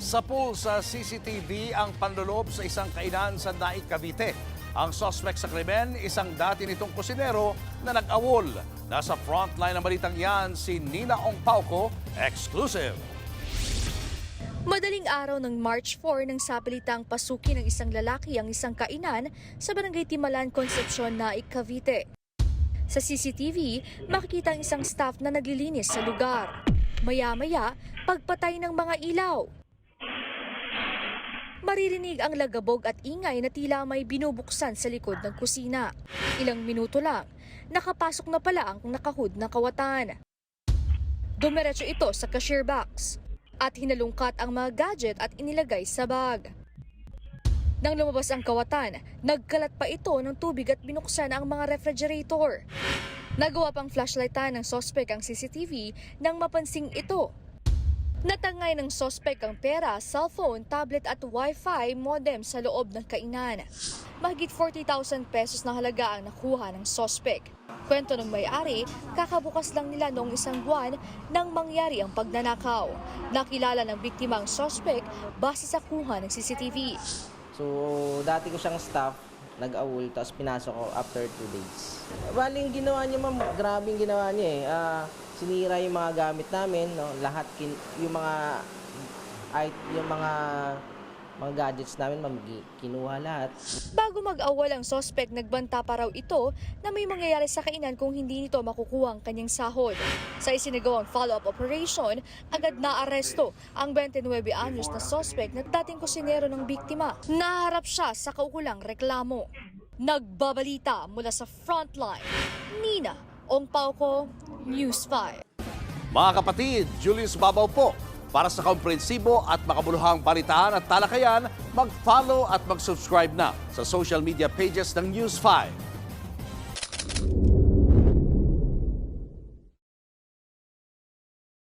Sa pool sa CCTV ang panlolob sa isang kainan sa Naik, Cavite. Ang suspect sa krimen, isang dati nitong kusinero na nag-awol. Nasa frontline ng balitang yan si Nina Ong Pauco, exclusive. Madaling araw ng March 4 nang sapilitang pasukin ng isang lalaki ang isang kainan sa Barangay Timalan, Concepcion, Naik, Cavite. Sa CCTV, makikita ang isang staff na naglilinis sa lugar. Maya-maya, pagpatay ng mga ilaw. Maririnig ang lagabog at ingay na tila may binubuksan sa likod ng kusina. Ilang minuto lang, nakapasok na pala ang nakahud na kawatan. Dumiretso ito sa cashier box at hinalungkat ang mga gadget at inilagay sa bag. Nang lumabas ang kawatan, nagkalat pa ito ng tubig at binuksan ang mga refrigerator. Nagawa pang flashlightan ng sospek ang CCTV nang mapansing ito. Natangay ng sospek ang pera, cellphone, tablet at wifi modem sa loob ng kainan. Mahigit 40,000 pesos na halaga ang nakuha ng sospek. Kwento ng may-ari, kakabukas lang nila noong isang buwan nang mangyari ang pagnanakaw. Nakilala ng biktima ang sospek base sa kuha ng CCTV. So, dati ko siyang staff, nag-awol, tapos pinasok ko after 2 days. Bali, yung ginawa niya, ma'am, grabe yung ginawa niya eh. Sinira yung mga gamit namin, no? Lahat, yung mga gadgets namin, ma'am, kinuha lahat. Bago mag-awol ang sospek, nagbanta pa raw ito na may mangyayari sa kainan kung hindi nito makukuha ang kanyang sahod. Sa isinagawang follow-up operation, agad naaresto ang 29 anyos na sospek na dating kusinero ng biktima. Naharap siya sa kaukulang reklamo. Nagbabalita mula sa frontline, Nina Ong Pauco, News 5. Mga kapatid, Julius Babaw po. Para sa komprehensibo at makabuluhang balitaan at talakayan, mag-follow at mag-subscribe na sa social media pages ng News 5.